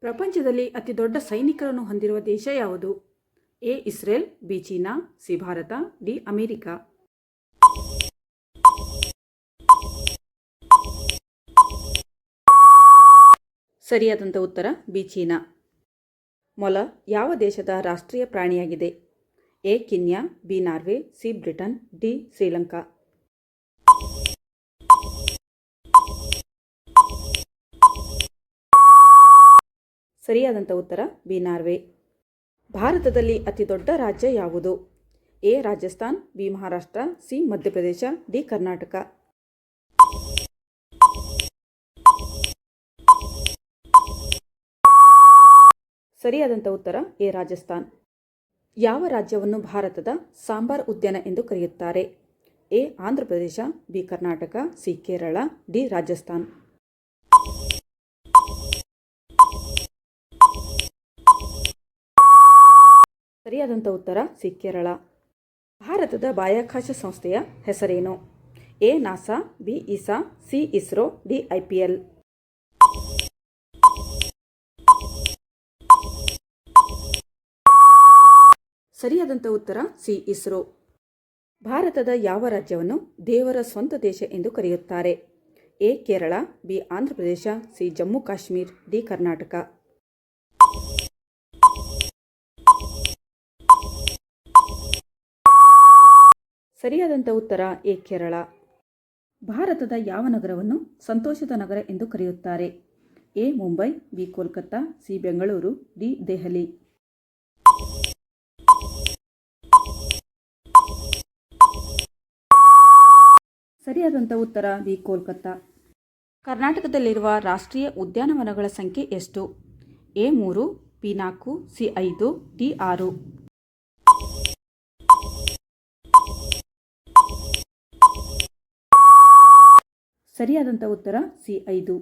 ಪ್ರಪಂಚದಲ್ಲಿ ಅತಿದೊಡ್ಡ ಸೈನಿಕರನ್ನು ಹೊಂದಿರುವ ದೇಶ ಯಾವುದು? A. Israel, B. China, C. Bharat, D. America. ಸರಿಯಾದಂಥ ಉತ್ತರ ಬಿ. ಚೀನಾ. ಮೊಲ ಯಾವ ದೇಶದ ರಾಷ್ಟ್ರೀಯ ಪ್ರಾಣಿಯಾಗಿದೆ? A. Kenya, B. Norway, C. Britain, D. Sri Lanka. ಸರಿಯಾದಂಥ ಉತ್ತರ ಬಿ. ನಾರ್ವೆ. ಭಾರತದಲ್ಲಿ ಅತಿ ದೊಡ್ಡ ರಾಜ್ಯ ಯಾವುದು? A. Rajasthan, B. Maharashtra, C. Madhya Pradesh, D. Karnataka. ಸರಿಯಾದಂಥ ಉತ್ತರ ಎ. ರಾಜಸ್ಥಾನ್. ಯಾವ ರಾಜ್ಯವನ್ನು ಭಾರತದ ಸಾಂಬಾರ್ ಉದ್ಯಾನ ಎಂದು ಕರೆಯುತ್ತಾರೆ? A. Andhra Pradesh, B. Karnataka, C. Kerala, D. Rajasthan. ಸರಿಯಾದಂಥ ಉತ್ತರ ಸಿ. ಕೇರಳ. ಭಾರತದ ಬಾಹ್ಯಾಕಾಶ ಸಂಸ್ಥೆಯ ಹೆಸರೇನು? A. NASA, B. Isa, C. ISRO, D. IPL. ಸರಿಯಾದಂಥ ಉತ್ತರ ಸಿ. ಇಸ್ರೋ. ಭಾರತದ ಯಾವ ರಾಜ್ಯವನ್ನು ದೇವರ ಸ್ವಂತ ದೇಶ ಎಂದು ಕರೆಯುತ್ತಾರೆ? A. Kerala, B. Andhra Pradesh, C. Jammu Kashmir, D. Karnataka. ಸರಿಯಾದಂಥ ಉತ್ತರ ಎ. ಕೇರಳ. ಭಾರತದ ಯಾವ ನಗರವನ್ನು ಸಂತೋಷದ ನಗರ ಎಂದು ಕರೆಯುತ್ತಾರೆ? A. Mumbai, B. Kolkata, C. Bengaluru, D. Delhi. ಸರಿಯಾದಂಥ ಉತ್ತರ ಬಿ. ಕೋಲ್ಕತ್ತಾ. ಕರ್ನಾಟಕದಲ್ಲಿರುವ ರಾಷ್ಟ್ರೀಯ ಉದ್ಯಾನವನಗಳ ಸಂಖ್ಯೆ ಎಷ್ಟು? ಎ. 3, ಬಿ. 4, ಸಿ. 5, ಡಿ. 6. ಸರಿಯಾದಂಥ ಉತ್ತರ ಸಿ. 5.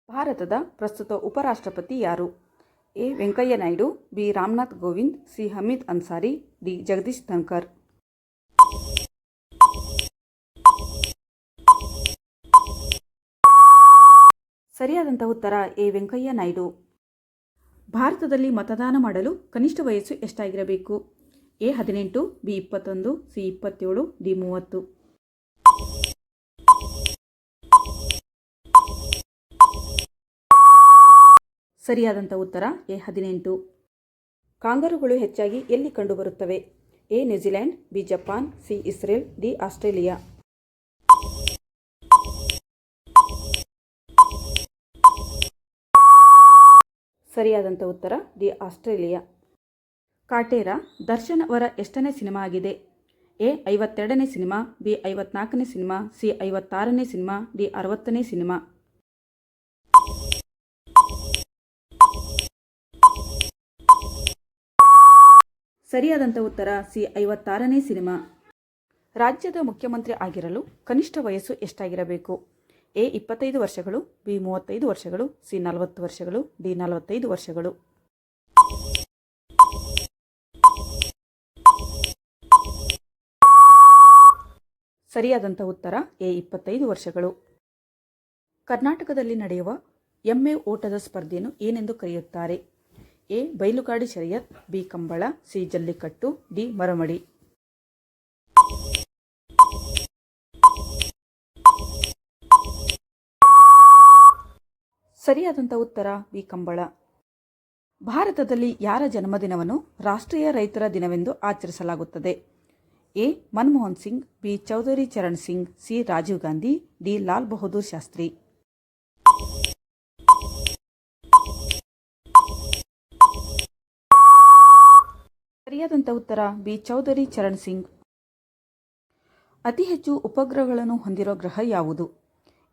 ಭಾರತದ ಪ್ರಸ್ತುತ ಉಪರಾಷ್ಟ್ರಪತಿ ಯಾರು? A. Venkaiah Naidu, B. Ramnath Kovind, C. Hamid Ansari, D. Jagdish Dhankar. ಸರಿಯಾದಂಥ ಉತ್ತರ ಎ. ವೆಂಕಯ್ಯ ನಾಯ್ಡು. ಭಾರತದಲ್ಲಿ ಮತದಾನ ಮಾಡಲು ಕನಿಷ್ಠ ವಯಸ್ಸು ಎಷ್ಟಾಗಿರಬೇಕು? ಎ. 18, ಬಿ. 21, ಸಿ. 27, ಡಿ. 30. ಸರಿಯಾದಂಥ ಉತ್ತರ ಎ. 18. ಕಾಂಗರುಗಳು ಹೆಚ್ಚಾಗಿ ಎಲ್ಲಿ ಕಂಡುಬರುತ್ತವೆ? A. New Zealand, B. Japan, C. Israel, D. Australia. ಸರಿಯಾದಂಥ ಉತ್ತರ ಡಿ. ಆಸ್ಟ್ರೇಲಿಯಾ. ಕಾಟೇರ ದರ್ಶನ್ ಅವರ ಎಷ್ಟನೇ ಸಿನಿಮಾ ಆಗಿದೆ? ಎ. 52ನೇ ಸಿನಿಮಾ, ಬಿ. 54ನೇ ಸಿನಿಮಾ, ಸಿ. 56ನೇ ಸಿನಿಮಾ, ಡಿ. 60ನೇ ಸಿನಿಮಾ. ಸರಿಯಾದಂಥ ಉತ್ತರ ಸಿ. 56ನೇ ಸಿನಿಮಾ. ರಾಜ್ಯದ ಮುಖ್ಯಮಂತ್ರಿ ಆಗಿರಲು ಕನಿಷ್ಠ ವಯಸ್ಸು ಎಷ್ಟಾಗಿರಬೇಕು? ಎ. 25 ವರ್ಷಗಳು, ಬಿ. 35 ವರ್ಷಗಳು, ಸಿ. 40 ವರ್ಷಗಳು, ಡಿ. 45 ವರ್ಷಗಳು. ಸರಿಯಾದಂಥ ಉತ್ತರ ಎ. 25 ವರ್ಷಗಳು. ಕರ್ನಾಟಕದಲ್ಲಿ ನಡೆಯುವ ಎಮ್ಮೆ ಓಟದ ಸ್ಪರ್ಧೆಯನ್ನು ಏನೆಂದು ಕರೆಯುತ್ತಾರೆ? ಎ. ಬೈಲುಗಾಡಿ ಶರ್ಯತ್, B. Kambala, C. Jallikattu, D. Maramadi. ಸರಿಯಾದಂಥ ಉತ್ತರ ಬಿ. ಕಂಬಳ. ಭಾರತದಲ್ಲಿ ಯಾರ ಜನ್ಮದಿನವನ್ನು ರಾಷ್ಟ್ರೀಯ ರೈತರ ದಿನವೆಂದು ಆಚರಿಸಲಾಗುತ್ತದೆ? A. Manmohan Singh, B. Chaudhary Charan Singh, C. Rajiv Gandhi, D. Lal Bahadur Shastri. ಸರಿಯಾದಂಥ ಉತ್ತರ ಬಿ. ಚೌಧರಿ ಚರಣ್ ಸಿಂಗ್. ಅತಿ ಹೆಚ್ಚು ಉಪಗ್ರಹಗಳನ್ನು ಹೊಂದಿರುವ ಗ್ರಹ ಯಾವುದು?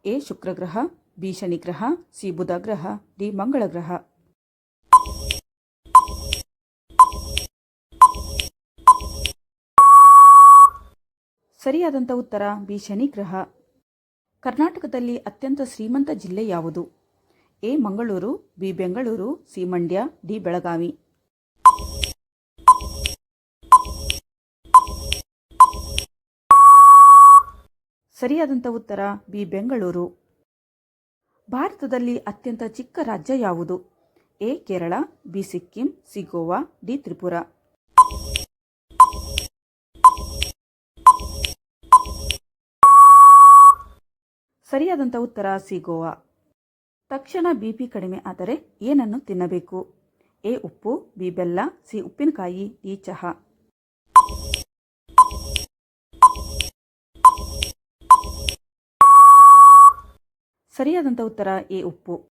ಎ. ಶುಕ್ರ ಗ್ರಹ, ಬಿ. ಶನಿ ಗ್ರಹ, ಸಿ. ಬುಧ ಗ್ರಹ, ಡಿ. ಮಂಗಳ ಗ್ರಹ. ಸರಿಯಾದಂಥ ಉತ್ತರ ಬಿ. ಶನಿ ಗ್ರಹ. ಕರ್ನಾಟಕದಲ್ಲಿ ಅತ್ಯಂತ ಶ್ರೀಮಂತ ಜಿಲ್ಲೆ ಯಾವುದು? A. Mangaluru, B. Bengaluru, C. Mandya, D. Belagavi. ಸರಿಯಾದಂಥ ಉತ್ತರ ಬಿ. ಬೆಂಗಳೂರು. ಭಾರತದಲ್ಲಿ ಅತ್ಯಂತ ಚಿಕ್ಕ ರಾಜ್ಯ ಯಾವುದು? A Kerala, B Sikkim, C Goa, D Tripura. ಸರಿಯಾದಂಥ ಉತ್ತರ ಸಿ ಗೋವಾ. ತಕ್ಷಣ ಬಿಪಿ ಕಡಿಮೆ ಆದರೆ ಏನನ್ನು ತಿನ್ನಬೇಕು? ಎ ಉಪ್ಪು, ಬಿ ಬೆಲ್ಲ, ಸಿ ಉಪ್ಪಿನಕಾಯಿ, ಡಿ ಚಹಾ. ಸರಿಯಾದಂಥ ಉತ್ತರ ಎ ಉಪ್ಪು.